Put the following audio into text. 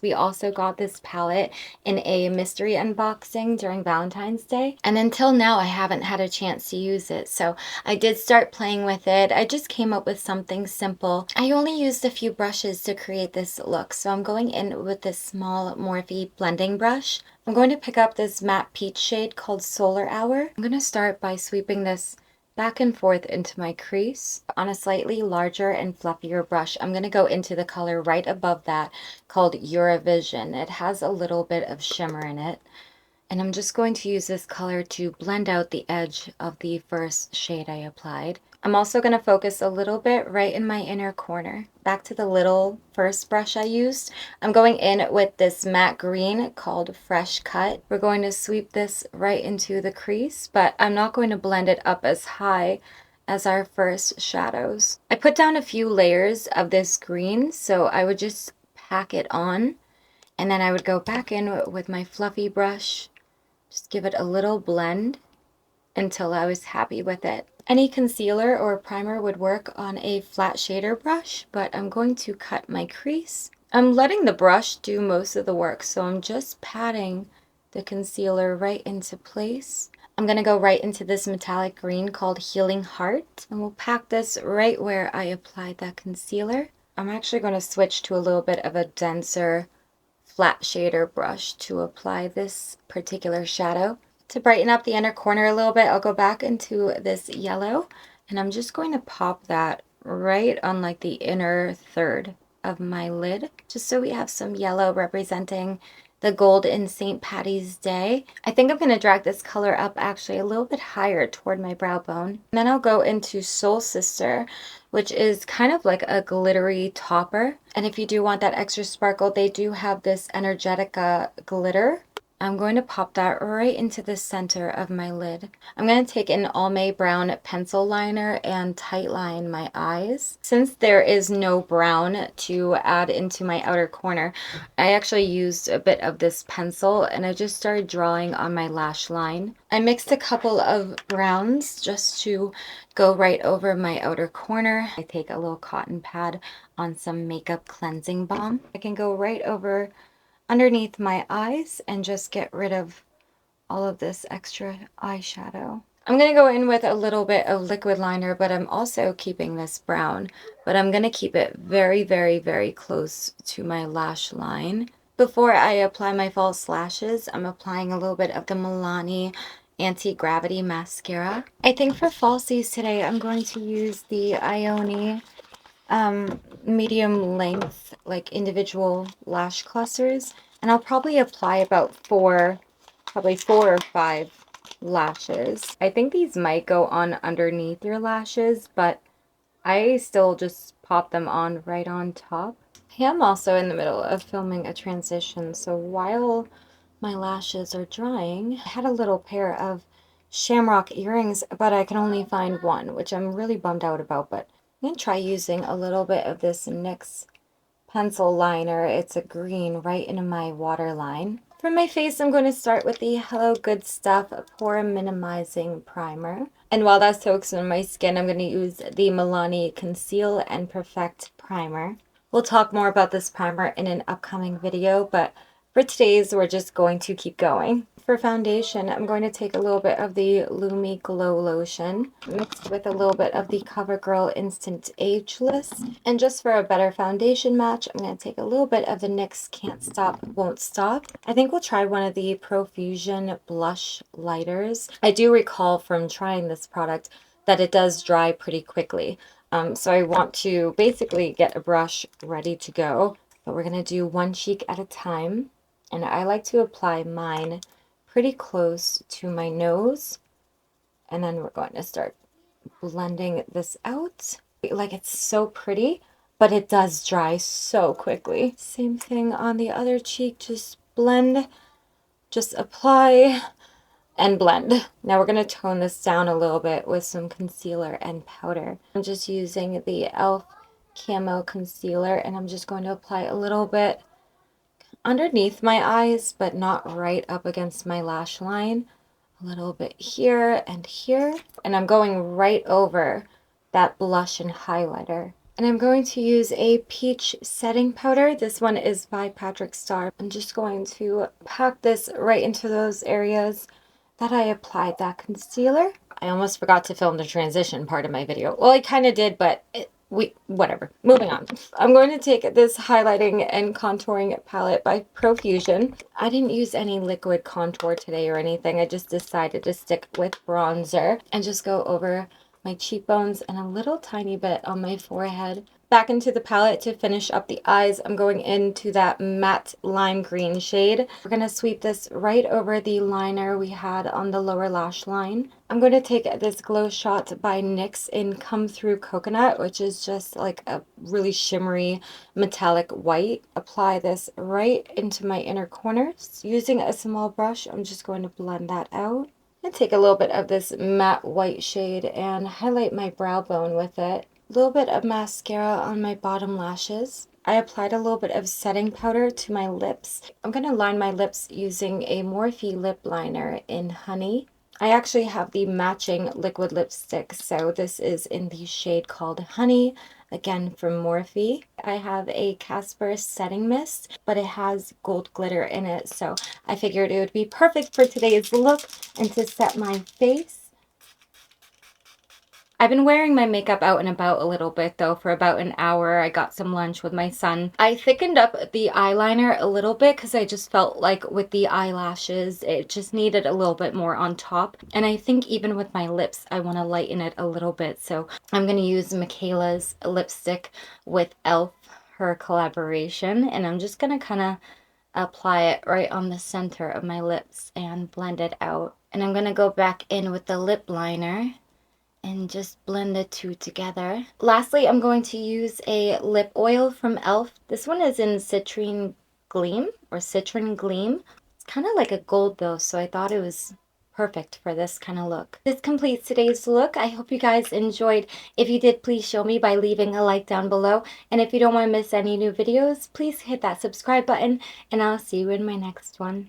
We also got this palette in a mystery unboxing during Valentine's Day. And until now, I haven't had a chance to use it. So I did start playing with it. I just came up with something simple. I only used a few brushes to create this look. So I'm going in with this small Morphe blending brush. I'm going to pick up this matte peach shade called Solar Hour. I'm going to start by sweeping this back and forth into my crease. On a slightly larger and fluffier brush, I'm going to go into the color right above that called Eurovision. It has a little bit of shimmer in it. And I'm just going to use this color to blend out the edge of the first shade I applied. I'm also going to focus a little bit right in my inner corner. Back to the little first brush I used, I'm going in with this matte green called Fresh Cut. We're going to sweep this right into the crease, but I'm not going to blend it up as high as our first shadows. I put down a few layers of this green, so I would just pack it on, and then I would go back in with my fluffy brush, just give it a little blend until I was happy with it. Any concealer or primer would work on a flat shader brush, but I'm going to cut my crease. I'm letting the brush do most of the work, so I'm just patting the concealer right into place. I'm going to go right into this metallic green called Healing Heart, and we'll pack this right where I applied that concealer. I'm actually going to switch to a little bit of a denser flat shader brush to apply this particular shadow. To brighten up the inner corner a little bit, I'll go back into this yellow, and I'm just going to pop that right on like the inner third of my lid, just so we have some yellow representing the gold in St. Patty's Day. I think I'm going to drag this color up actually a little bit higher toward my brow bone. And then I'll go into Soul Sister, which is kind of like a glittery topper. And if you do want that extra sparkle, they do have this Energetica glitter. I'm going to pop that right into the center of my lid. I'm going to take an Almay brown pencil liner and tightline my eyes. Since there is no brown to add into my outer corner, I actually used a bit of this pencil and I just started drawing on my lash line. I mixed a couple of browns just to go right over my outer corner. I take a little cotton pad on some makeup cleansing balm. I can go right over underneath my eyes and just get rid of all of this extra eyeshadow. I'm going to go in with a little bit of liquid liner, but I'm also keeping this brown, but I'm going to keep it very, very, very close to my lash line. Before I apply my false lashes, I'm applying a little bit of the Milani Anti-Gravity Mascara. I think for falsies today, I'm going to use the Ioni medium length, like individual lash clusters, and I'll probably apply about probably four or five lashes. I think these might go on underneath your lashes, but I still just pop them on right on top. I am also in the middle of filming a transition, so while my lashes are drying, I had a little pair of shamrock earrings, but I can only find one, which I'm really bummed out about, but I'm going to try using a little bit of this NYX pencil liner. It's a green right into my waterline. For my face, I'm going to start with the Hello Good Stuff Pore Minimizing Primer. And while that soaks in my skin, I'm going to use the Milani Conceal and Perfect Primer. We'll talk more about this primer in an upcoming video, but for today's, we're just going to keep going. For foundation, I'm going to take a little bit of the Lumi Glow Lotion mixed with a little bit of the CoverGirl Instant Ageless. And just for a better foundation match, I'm going to take a little bit of the NYX Can't Stop, Won't Stop. I think we'll try one of the Profusion Blush Lighters. I do recall from trying this product that it does dry pretty quickly. So I want to basically get a brush ready to go. But we're going to do one cheek at a time. And I like to apply mine pretty close to my nose, and then we're going to start blending this out. Like, it's so pretty, but it does dry so quickly. Same thing on the other cheek. Just blend, just apply and blend. Now we're going to tone this down a little bit with some concealer and powder. I'm just using the e.l.f. Camo Concealer, and I'm just going to apply a little bit underneath my eyes, but not right up against my lash line. A little bit here and here. And I'm going right over that blush and highlighter. And I'm going to use a peach setting powder. This one is by Patrick Starr. I'm just going to pack this right into those areas that I applied that concealer. I almost forgot to film the transition part of my video. Well, I kind of did, but whatever. Moving on. I'm going to take this highlighting and contouring palette by Profusion. I didn't use any liquid contour today or anything. I just decided to stick with bronzer and just go over my cheekbones and a little tiny bit on my forehead. Back into the palette to finish up the eyes. I'm going into that matte lime green shade. We're going to sweep this right over the liner we had on the lower lash line. I'm going to take this Glow Shot by NYX in Come Through Coconut, which is just like a really shimmery metallic white. Apply this right into my inner corners. Using a small brush, I'm just going to blend that out. And take a little bit of this matte white shade and highlight my brow bone with it. A little bit of mascara on my bottom lashes. I applied a little bit of setting powder to my lips. I'm going to line my lips using a Morphe lip liner in Honey. I actually have the matching liquid lipstick, so this is in the shade called Honey, again from Morphe. I have a Casper setting mist, but it has gold glitter in it, so I figured it would be perfect for today's look and to set my face. I've been wearing my makeup out and about a little bit though for about an hour. I got some lunch with my son. I thickened up the eyeliner a little bit because I just felt like with the eyelashes, it just needed a little bit more on top. And I think even with my lips, I want to lighten it a little bit. So I'm going to use Michaela's lipstick with e.l.f., her collaboration. And I'm just going to kind of apply it right on the center of my lips and blend it out. And I'm going to go back in with the lip liner and just blend the two together. Lastly, I'm going to use a lip oil from e.l.f. This one is in Citrine Gleam or Citron Gleam. It's kind of like a gold though, so I thought it was perfect for this kind of look. This completes today's look. I hope you guys enjoyed. If you did, please show me by leaving a like down below. And if you don't want to miss any new videos, please hit that subscribe button and I'll see you in my next one.